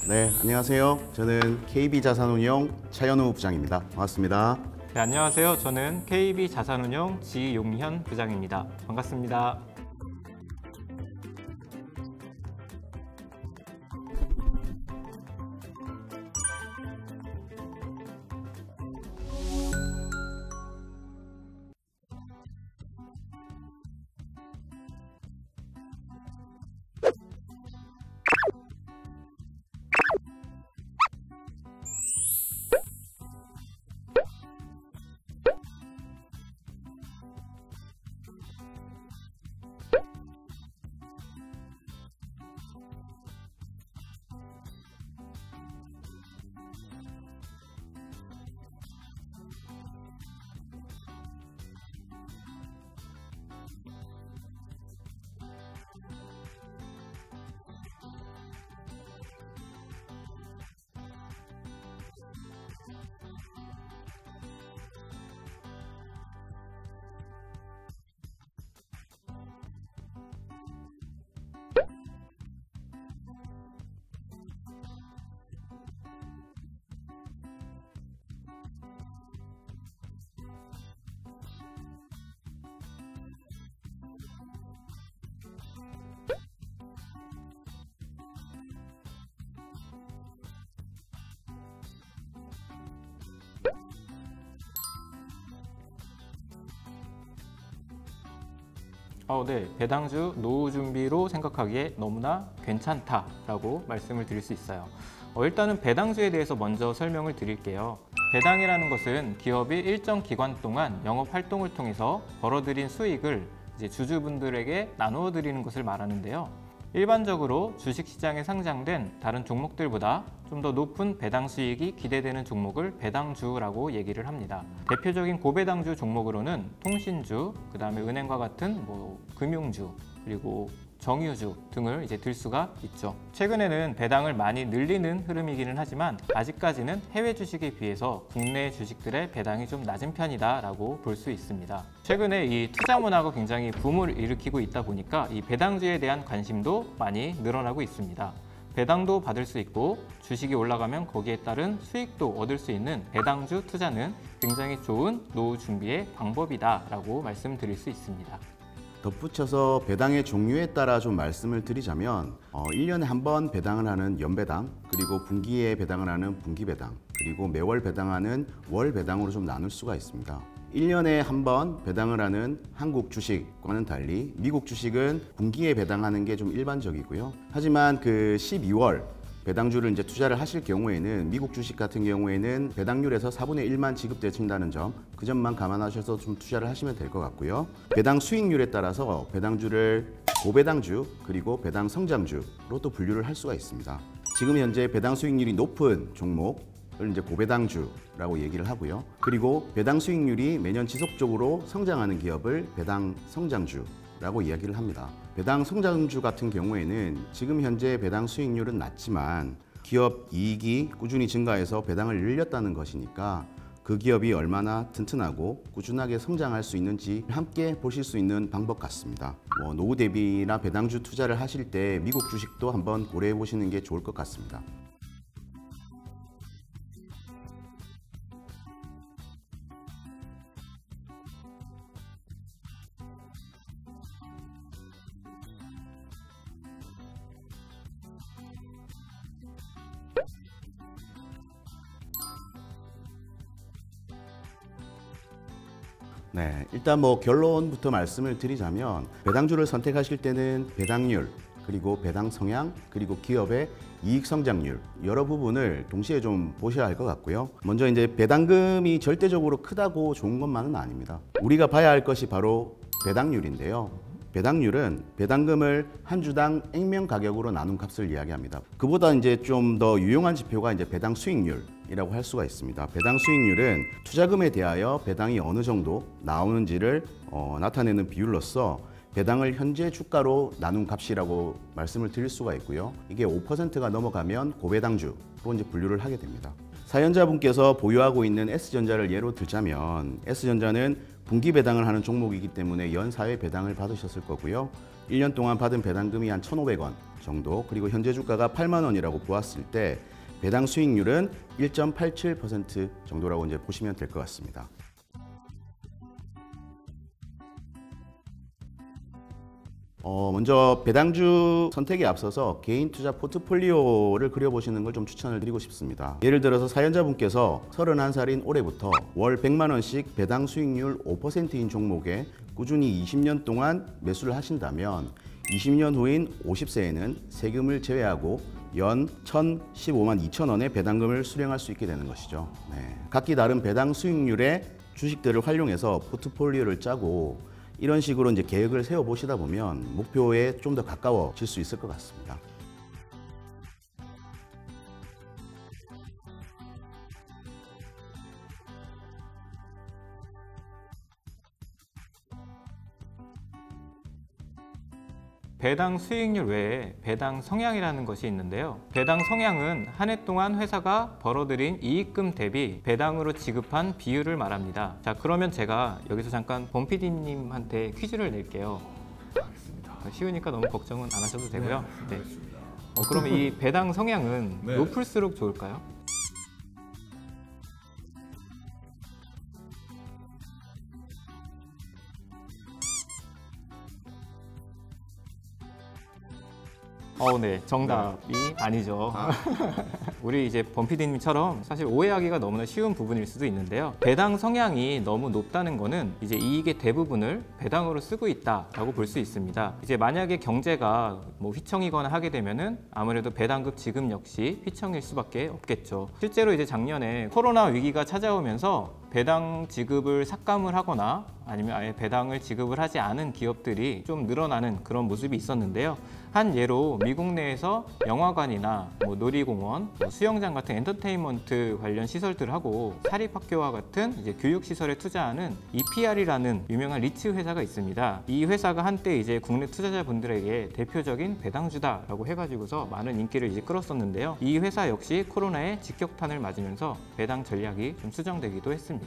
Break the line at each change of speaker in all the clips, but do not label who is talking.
네, 안녕하세요. 저는 KB자산운용 차현우 부장입니다. 반갑습니다.
네, 안녕하세요. 저는 KB자산운용 지용현 부장입니다. 반갑습니다. 네, 배당주 노후 준비로 생각하기에 너무나 괜찮다라고 말씀을 드릴 수 있어요. 일단은 배당주에 대해서 먼저 설명을 드릴게요. 배당이라는 것은 기업이 일정 기간 동안 영업 활동을 통해서 벌어들인 수익을 이제 주주분들에게 나누어 드리는 것을 말하는데요. 일반적으로 주식시장에 상장된 다른 종목들보다 좀 더 높은 배당 수익이 기대되는 종목을 배당주라고 얘기를 합니다. 대표적인 고배당주 종목으로는 통신주, 그 다음에 은행과 같은 금융주, 그리고 정유주 등을 이제 들 수가 있죠. 최근에는 배당을 많이 늘리는 흐름이기는 하지만 아직까지는 해외 주식에 비해서 국내 주식들의 배당이 좀 낮은 편이다라고 볼 수 있습니다. 최근에 이 투자 문화가 굉장히 붐을 일으키고 있다 보니까 이 배당주에 대한 관심도 많이 늘어나고 있습니다. 배당도 받을 수 있고 주식이 올라가면 거기에 따른 수익도 얻을 수 있는 배당주 투자는 굉장히 좋은 노후 준비의 방법이다라고 말씀드릴 수 있습니다.
덧붙여서 배당의 종류에 따라 좀 말씀을 드리자면 1년에 한 번 배당을 하는 연배당, 그리고 분기에 배당을 하는 분기배당, 그리고 매월 배당하는 월배당으로 좀 나눌 수가 있습니다. 1년에 한 번 배당을 하는 한국 주식과는 달리 미국 주식은 분기에 배당하는 게 좀 일반적이고요. 하지만 그 12월 배당주를 이제 투자를 하실 경우에는 미국 주식 같은 경우에는 배당률에서 4분의 1만 지급된다는 점, 그 점만 감안하셔서 좀 투자를 하시면 될 것 같고요. 배당 수익률에 따라서 배당주를 고배당주 그리고 배당 성장주로 또 분류를 할 수가 있습니다. 지금 현재 배당 수익률이 높은 종목을 이제 고배당주라고 얘기를 하고요. 그리고 배당 수익률이 매년 지속적으로 성장하는 기업을 배당 성장주라고 이야기를 합니다. 배당 성장주 같은 경우에는 지금 현재 배당 수익률은 낮지만 기업 이익이 꾸준히 증가해서 배당을 늘렸다는 것이니까 그 기업이 얼마나 튼튼하고 꾸준하게 성장할 수 있는지 함께 보실 수 있는 방법 같습니다. 노후 대비나 배당주 투자를 하실 때 미국 주식도 한번 고려해 보시는 게 좋을 것 같습니다. 네, 일단 결론부터 말씀을 드리자면 배당주를 선택하실 때는 배당률, 그리고 배당 성향, 그리고 기업의 이익 성장률 여러 부분을 동시에 좀 보셔야 할 것 같고요. 먼저 이제 배당금이 절대적으로 크다고 좋은 것만은 아닙니다. 우리가 봐야 할 것이 바로 배당률인데요. 배당률은 배당금을 한 주당 액면 가격으로 나눈 값을 이야기합니다. 그보다 이제 좀 더 유용한 지표가 이제 배당 수익률이라고 할 수가 있습니다. 배당 수익률은 투자금에 대하여 배당이 어느 정도 나오는지를 나타내는 비율로서 배당을 현재 주가로 나눈 값이라고 말씀을 드릴 수가 있고요. 이게 5%가 넘어가면 고배당주로 이제 분류를 하게 됩니다. 사연자분께서 보유하고 있는 S전자를 예로 들자면 S전자는 분기 배당을 하는 종목이기 때문에 연 4회 배당을 받으셨을 거고요. 1년 동안 받은 배당금이 한 1,500원 정도, 그리고 현재 주가가 8만 원이라고 보았을 때 배당 수익률은 1.87% 정도라고 이제 보시면 될 것 같습니다. 먼저 배당주 선택에 앞서서 개인 투자 포트폴리오를 그려보시는 걸 좀 추천을 드리고 싶습니다. 예를 들어서 사연자분께서 31살인 올해부터 월 100만 원씩 배당 수익률 5%인 종목에 꾸준히 20년 동안 매수를 하신다면 20년 후인 50세에는 세금을 제외하고 연 1,015만 2천 원의 배당금을 수령할 수 있게 되는 것이죠. 네. 각기 다른 배당 수익률의 주식들을 활용해서 포트폴리오를 짜고 이런 식으로 이제 계획을 세워 보시다 보면 목표에 좀 더 가까워질 수 있을 것 같습니다.
배당 수익률 외에 배당 성향이라는 것이 있는데요. 배당 성향은 한 해 동안 회사가 벌어들인 이익금 대비 배당으로 지급한 비율을 말합니다. 자, 그러면 제가 여기서 잠깐 범 PD님한테 퀴즈를 낼게요.
알겠습니다.
쉬우니까 너무 걱정은 안 하셔도 되고요.
네,
네.
알겠습니다.
그러면 이 배당 성향은
네.
높을수록 좋을까요? 네, 정답이 아니죠. 우리 이제 범 PD님처럼 사실 오해하기가 너무나 쉬운 부분일 수도 있는데요. 배당 성향이 너무 높다는 거는 이제 이익의 대부분을 배당으로 쓰고 있다라고 볼 수 있습니다. 이제 만약에 경제가 뭐 휘청이거나 하게 되면은 아무래도 배당급 지급 역시 휘청일 수밖에 없겠죠. 실제로 이제 작년에 코로나 위기가 찾아오면서 배당 지급을 삭감을 하거나 아니면 아예 배당을 지급을 하지 않은 기업들이 좀 늘어나는 그런 모습이 있었는데요. 한 예로 미국 내에서 영화관이나 뭐 놀이공원, 뭐 수영장 같은 엔터테인먼트 관련 시설들하고 사립학교와 같은 이제 교육시설에 투자하는 EPR이라는 유명한 리츠 회사가 있습니다. 이 회사가 한때 이제 국내 투자자분들에게 대표적인 배당주다라고 해가지고서 많은 인기를 이제 끌었었는데요. 이 회사 역시 코로나에 직격탄을 맞으면서 배당 전략이 좀 수정되기도 했습니다.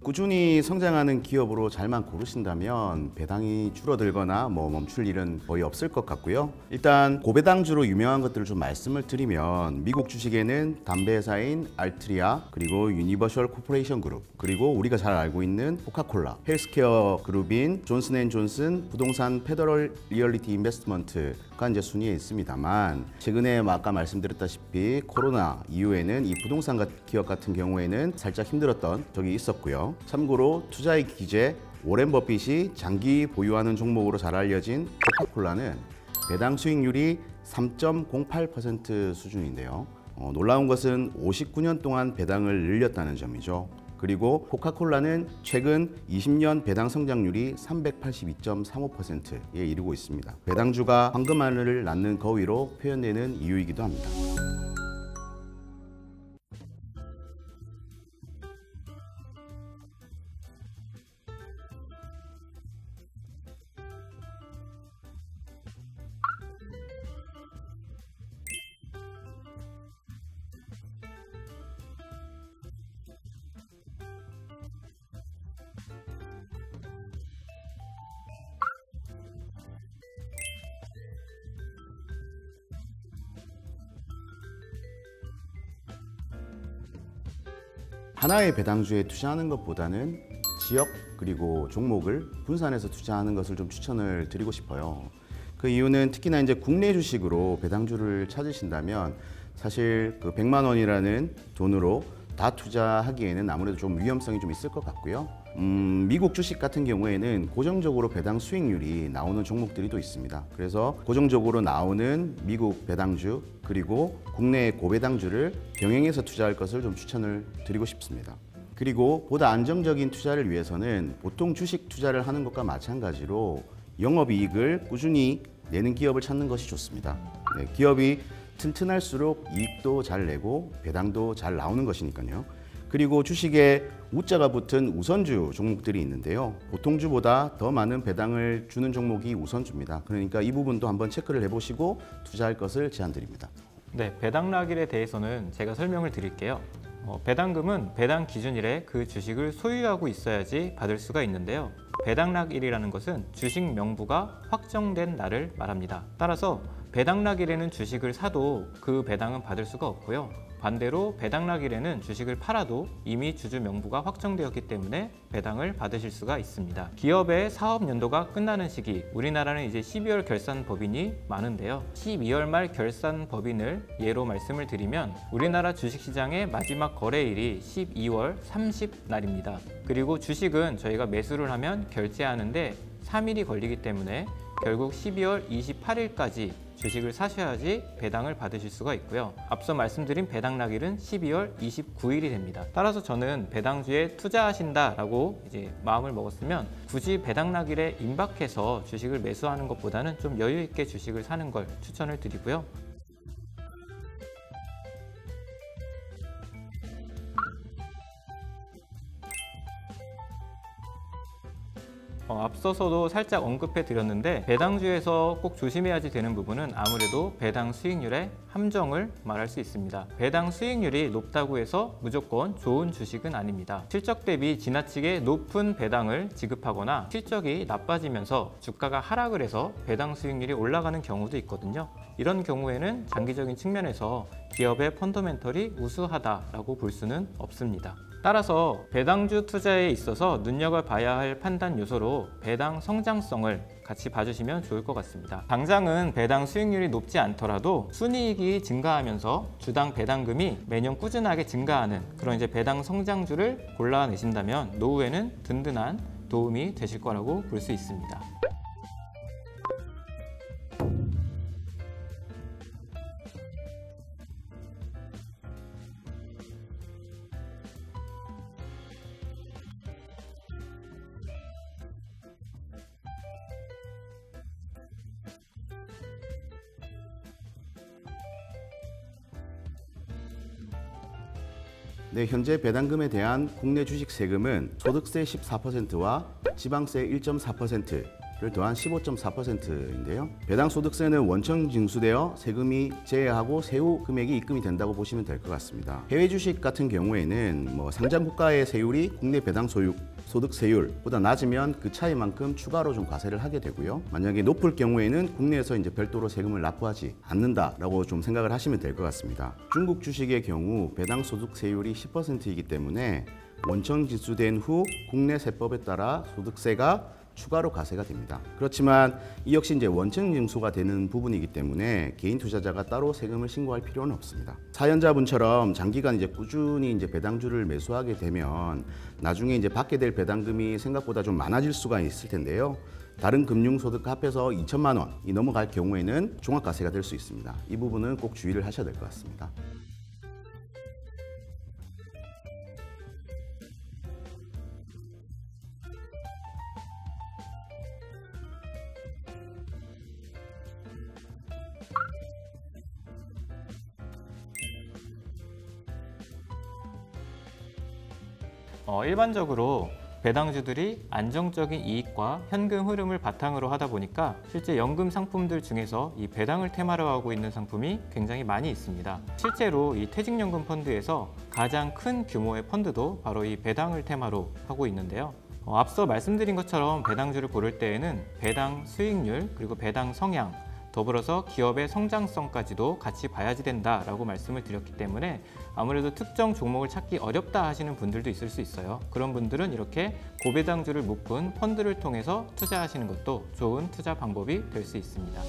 꾸준히 성장하는 기업으로 잘만 고르신다면 배당이 줄어들거나 뭐 멈출 일은 거의 없을 것 같고요. 일단 고배당주로 유명한 것들을 좀 말씀을 드리면 미국 주식에는 담배 회사인 알트리아, 그리고 유니버셜 코퍼레이션 그룹, 그리고 우리가 잘 알고 있는 코카콜라, 헬스케어 그룹인 존슨앤존슨, 부동산 페더럴 리얼리티 인베스트먼트가 이제 순위에 있습니다만, 최근에 아까 말씀드렸다시피 코로나 이후에는 이 부동산 기업 같은 경우에는 살짝 힘들었던 적이 있었고요. 참고로 투자의 기재 워렌 버핏이 장기 보유하는 종목으로 잘 알려진 코카콜라는 배당 수익률이 3.08% 수준인데요. 놀라운 것은 59년 동안 배당을 늘렸다는 점이죠. 그리고 코카콜라는 최근 20년 배당 성장률이 382.35%에 이르고 있습니다. 배당주가 황금알을 낳는 거위로 표현되는 이유이기도 합니다. 하나의 배당주에 투자하는 것보다는 지역 그리고 종목을 분산해서 투자하는 것을 좀 추천을 드리고 싶어요. 그 이유는 특히나 이제 국내 주식으로 배당주를 찾으신다면 사실 그 100만 원이라는 돈으로 다 투자하기에는 아무래도 좀 위험성이 좀 있을 것 같고요. 미국 주식 같은 경우에는 고정적으로 배당 수익률이 나오는 종목들이 또 있습니다. 그래서 고정적으로 나오는 미국 배당주 그리고 국내의 고배당주를 병행해서 투자할 것을 좀 추천을 드리고 싶습니다. 그리고 보다 안정적인 투자를 위해서는 보통 주식 투자를 하는 것과 마찬가지로 영업이익을 꾸준히 내는 기업을 찾는 것이 좋습니다. 기업이 튼튼할수록 이익도 잘 내고 배당도 잘 나오는 것이니까요. 그리고 주식에 우자가 붙은 우선주 종목들이 있는데요. 보통주보다 더 많은 배당을 주는 종목이 우선주입니다. 그러니까 이 부분도 한번 체크를 해보시고 투자할 것을 제안드립니다.
네, 배당락일에 대해서는 제가 설명을 드릴게요. 배당금은 배당 기준일에 그 주식을 소유하고 있어야지 받을 수가 있는데요. 배당락일이라는 것은 주식 명부가 확정된 날을 말합니다. 따라서 배당락일에는 주식을 사도 그 배당은 받을 수가 없고요. 반대로 배당락일에는 주식을 팔아도 이미 주주 명부가 확정되었기 때문에 배당을 받으실 수가 있습니다. 기업의 사업 연도가 끝나는 시기, 우리나라는 이제 12월 결산 법인이 많은데요. 12월 말 결산 법인을 예로 말씀을 드리면 우리나라 주식시장의 마지막 거래일이 12월 30날입니다. 그리고 주식은 저희가 매수를 하면 결제하는데 3일이 걸리기 때문에 결국 12월 28일까지 주식을 사셔야지 배당을 받으실 수가 있고요. 앞서 말씀드린 배당락일은 12월 29일이 됩니다. 따라서 저는 배당주에 투자하신다라고 이제 마음을 먹었으면 굳이 배당락일에 임박해서 주식을 매수하는 것보다는 좀 여유 있게 주식을 사는 걸 추천을 드리고요. 앞서서도 살짝 언급해 드렸는데 배당주에서 꼭 조심해야지 되는 부분은 아무래도 배당 수익률의 함정을 말할 수 있습니다. 배당 수익률이 높다고 해서 무조건 좋은 주식은 아닙니다. 실적 대비 지나치게 높은 배당을 지급하거나 실적이 나빠지면서 주가가 하락을 해서 배당 수익률이 올라가는 경우도 있거든요. 이런 경우에는 장기적인 측면에서 기업의 펀더멘털이 우수하다라고 볼 수는 없습니다. 따라서 배당주 투자에 있어서 눈여겨봐야 할 판단 요소로 배당 성장성을 같이 봐주시면 좋을 것 같습니다. 당장은 배당 수익률이 높지 않더라도 순이익이 증가하면서 주당 배당금이 매년 꾸준하게 증가하는 그런 이제 배당 성장주를 골라내신다면 노후에는 든든한 도움이 되실 거라고 볼 수 있습니다.
네, 현재 배당금에 대한 국내 주식 세금은 소득세 14%와 지방세 1.4%를 더한 15.4%인데요. 배당 소득세는 원청 징수되어 세금이 제외하고 세후 금액이 입금이 된다고 보시면 될 것 같습니다. 해외 주식 같은 경우에는 상장 국가의 세율이 국내 배당 소득 세율보다 낮으면 그 차이만큼 추가로 좀 과세를 하게 되고요. 만약에 높을 경우에는 국내에서 이제 별도로 세금을 납부하지 않는다라고 좀 생각을 하시면 될 것 같습니다. 중국 주식의 경우 배당 소득 세율이 10%이기 때문에 원청 징수된 후 국내 세법에 따라 소득세가 추가로 과세가 됩니다. 그렇지만 이 역시 이제 원청 징수가 되는 부분이기 때문에 개인 투자자가 따로 세금을 신고할 필요는 없습니다. 사연자분처럼 장기간 이제 꾸준히 이제 배당주를 매수하게 되면 나중에 이제 받게 될 배당금이 생각보다 좀 많아질 수가 있을 텐데요. 다른 금융소득과 합해서 2천만 원이 넘어갈 경우에는 종합과세가 될 수 있습니다. 이 부분은 꼭 주의를 하셔야 될 것 같습니다.
일반적으로 배당주들이 안정적인 이익과 현금 흐름을 바탕으로 하다 보니까 실제 연금 상품들 중에서 이 배당을 테마로 하고 있는 상품이 굉장히 많이 있습니다. 실제로 이 퇴직연금 펀드에서 가장 큰 규모의 펀드도 바로 이 배당을 테마로 하고 있는데요. 앞서 말씀드린 것처럼 배당주를 고를 때에는 배당 수익률 그리고 배당 성향 더불어서 기업의 성장성까지도 같이 봐야지 된다라고 말씀을 드렸기 때문에 아무래도 특정 종목을 찾기 어렵다 하시는 분들도 있을 수 있어요. 그런 분들은 이렇게 고배당주를 묶은 펀드를 통해서 투자하시는 것도 좋은 투자 방법이 될 수 있습니다.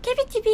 KBTV